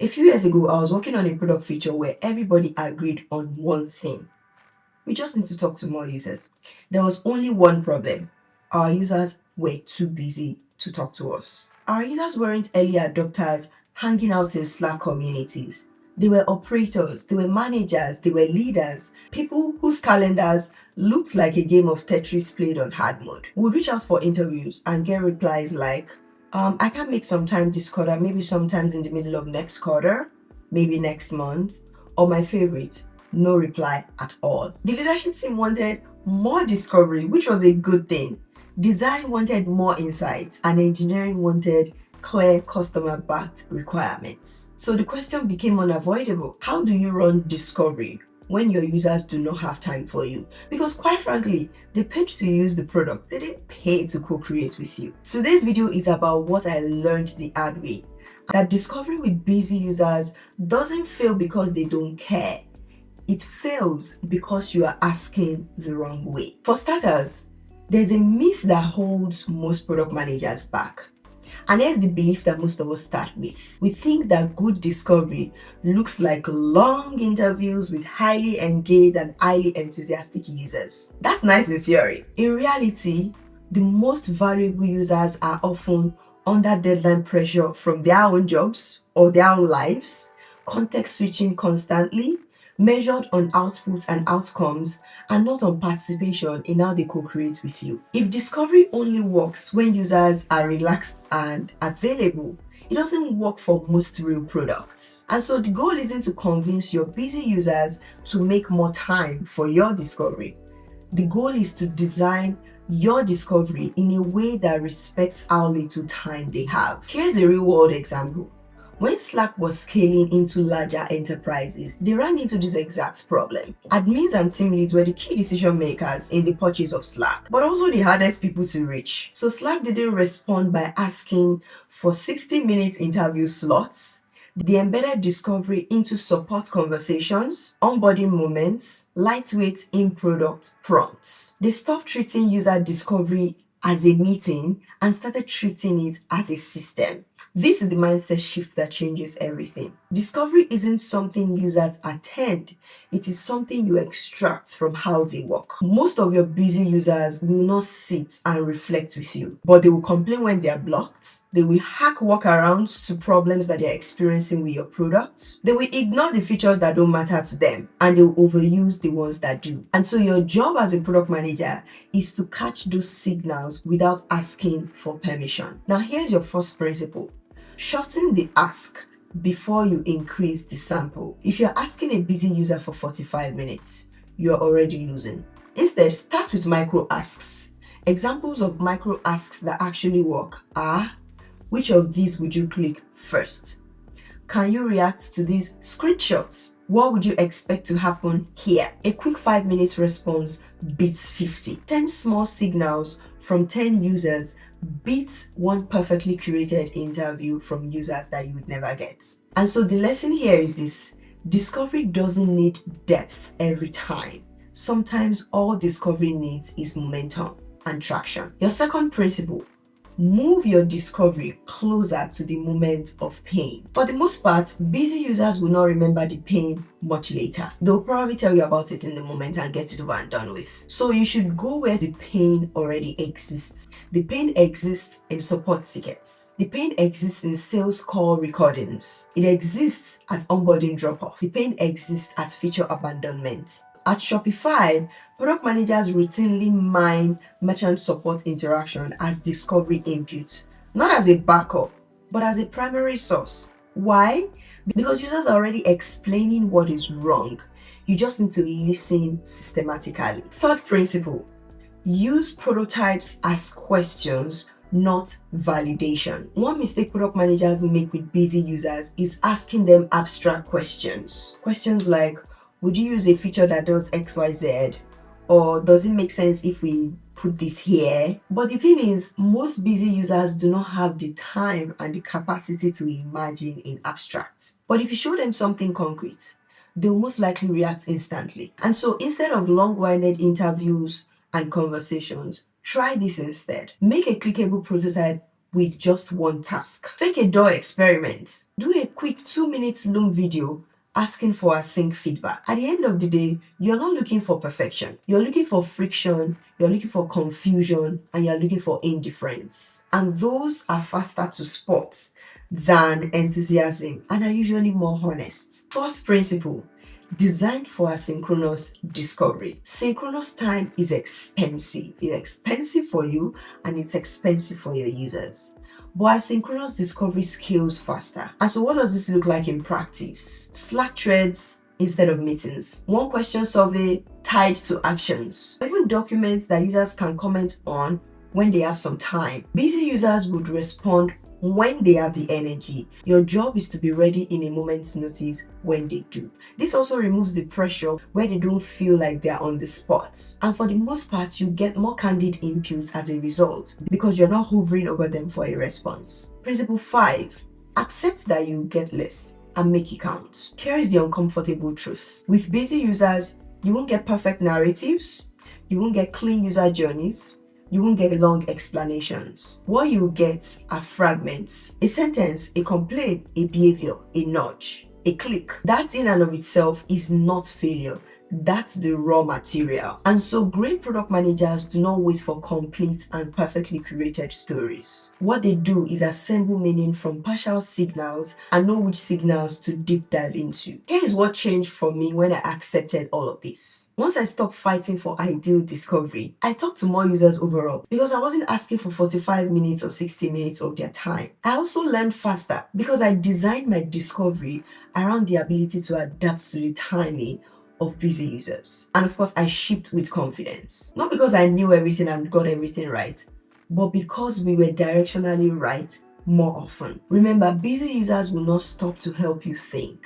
A few years ago, I was working on a product feature where everybody agreed on one thing. We just need to talk to more users. There was only one problem. Our users were too busy to talk to us. Our users weren't early adopters hanging out in Slack communities. They were operators, they were managers, they were leaders, people whose calendars looked like a game of Tetris played on hard mode. We would reach out for interviews and get replies like, I can make some time this quarter, maybe sometimes in the middle of next quarter, maybe next month, or my favorite, no reply at all. The leadership team wanted more discovery, which was a good thing. Design wanted more insights, and engineering wanted clear customer-backed requirements. So the question became unavoidable. How do you run discovery when your users do not have time for you? Because quite frankly, they paid to use the product. They didn't pay to co-create with you. So this video is about what I learned the hard way. That discovery with busy users doesn't fail because they don't care. It fails because you are asking the wrong way. For starters, there's a myth that holds most product managers back. And here's the belief that most of us start with. We think that good discovery looks like long interviews with highly engaged and highly enthusiastic users. That's nice in theory. In reality, the most valuable users are often under deadline pressure from their own jobs or their own lives, context switching constantly, measured on outputs and outcomes, and not on participation in how they co-create with you. If discovery only works when users are relaxed and available, it doesn't work for most real products. And so the goal isn't to convince your busy users to make more time for your discovery. The goal is to design your discovery in a way that respects how little time they have. Here's a real-world example. When Slack was scaling into larger enterprises, they ran into this exact problem. Admins and team leads were the key decision makers in the purchase of Slack, but also the hardest people to reach. So Slack didn't respond by asking for 60-minute interview slots. They embedded discovery into support conversations, onboarding moments, lightweight in-product prompts. They stopped treating user discovery as a meeting and started treating it as a system. This is the mindset shift that changes everything. Discovery isn't something users attend, it is something you extract from how they work. Most of your busy users will not sit and reflect with you, but they will complain when they are blocked. They will hack workarounds to problems that they're experiencing with your products. They will ignore the features that don't matter to them, and they will overuse the ones that do. And so your job as a product manager is to catch those signals without asking for permission. Now here's your first principle. Shorten the ask before you increase the sample. If you're asking a busy user for 45 minutes, you're already losing. Instead, start with micro asks. Examples of micro asks that actually work are: which of these would you click first? Can you react to these screenshots? What would you expect to happen here? A quick 5 minutes response beats 50. 10 small signals from 10 users beats one perfectly curated interview from users that you would never get. And so the lesson here is this: discovery doesn't need depth every time. Sometimes all discovery needs is momentum and traction. Your second principle: move your discovery closer to the moment of pain. For the most part, busy users will not remember the pain much later. They'll probably tell you about it in the moment and get it over and done with. So you should go where the pain already exists. The pain exists in support tickets. The pain exists in sales call recordings. It exists at onboarding drop-off. The pain exists at feature abandonment. At Shopify, product managers routinely mine merchant support interaction as discovery input, not as a backup, but as a primary source. Why? Because users are already explaining what is wrong. You just need to listen systematically. Third principle: use prototypes as questions, not validation. One mistake product managers make with busy users is asking them abstract questions. Questions like, would you use a feature that does XYZ? Or does it make sense if we put this here? But the thing is, most busy users do not have the time and the capacity to imagine in abstract. But if you show them something concrete, they'll most likely react instantly. And so instead of long-winded interviews and conversations, try this instead. Make a clickable prototype with just one task. Fake a door experiment. Do a quick 2 minutes Loom video asking for async feedback. At the end of the day, you're not looking for perfection. You're looking for friction, you're looking for confusion, and you're looking for indifference. And those are faster to spot than enthusiasm and are usually more honest. Fourth principle, designed for asynchronous discovery. Synchronous time is expensive. It's expensive for you and it's expensive for your users. But asynchronous discovery scales faster. And so what does this look like in practice? Slack threads instead of meetings. One question survey tied to actions. Even documents that users can comment on when they have some time. Busy users would respond when they have the energy. Your job is to be ready in a moment's notice when they do. This also removes the pressure where they don't feel like they're on the spot. And for the most part, you get more candid input as a result because you're not hovering over them for a response. Principle 5, accept that you get less and make it count. Here is the uncomfortable truth. With busy users, you won't get perfect narratives, you won't get clean user journeys, you won't get long explanations. What you get are fragments. A sentence, a complaint, a behavior, a nudge, a click. That in and of itself is not failure. That's the raw material. And so great product managers do not wait for complete and perfectly curated stories. What they do is assemble meaning from partial signals and know which signals to deep dive into. Here is what changed for me when I accepted all of this. Once I stopped fighting for ideal discovery, I talked to more users overall because I wasn't asking for 45 minutes or 60 minutes of their time. I also learned faster because I designed my discovery around the ability to adapt to the timing of busy users. And of course, I shipped with confidence. Not because I knew everything and got everything right, but because we were directionally right more often. Remember, busy users will not stop to help you think,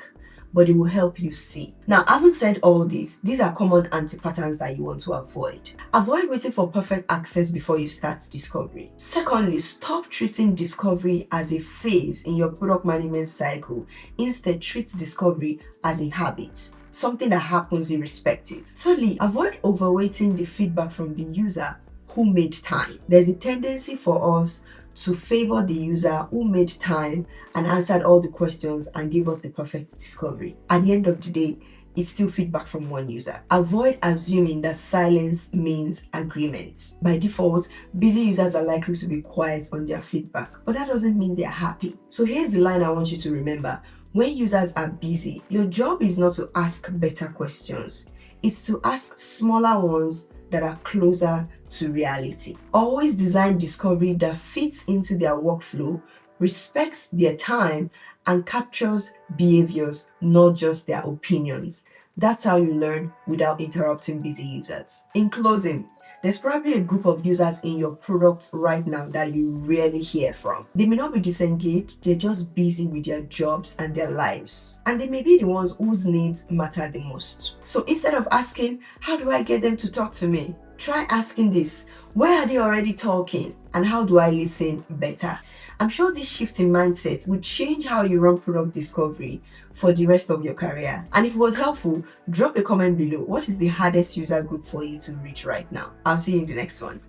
but it will help you see. Now, having said all this, these are common anti-patterns that you want to avoid. Avoid waiting for perfect access before you start discovery. Secondly, stop treating discovery as a phase in your product management cycle. Instead, treat discovery as a habit, something that happens irrespective. Thirdly, avoid overweighting the feedback from the user who made time. There's a tendency for us to favor the user who made time and answered all the questions and gave us the perfect discovery. At the end of the day, it's still feedback from one user. Avoid assuming that silence means agreement. By default, busy users are likely to be quiet on their feedback, but that doesn't mean they're happy. So here's the line I want you to remember. When users are busy, your job is not to ask better questions. It's to ask smaller ones that are closer to reality. Always design discovery that fits into their workflow, respects their time, and captures behaviors, not just their opinions. That's how you learn without interrupting busy users. In closing, there's probably a group of users in your product right now that you rarely hear from. They may not be disengaged, they're just busy with their jobs and their lives. And they may be the ones whose needs matter the most. So instead of asking, how do I get them to talk to me? Try asking this, where are they already talking? And how do I listen better? I'm sure this shift in mindset would change how you run product discovery for the rest of your career. And if it was helpful, drop a comment below. What is the hardest user group for you to reach right now? I'll see you in the next one.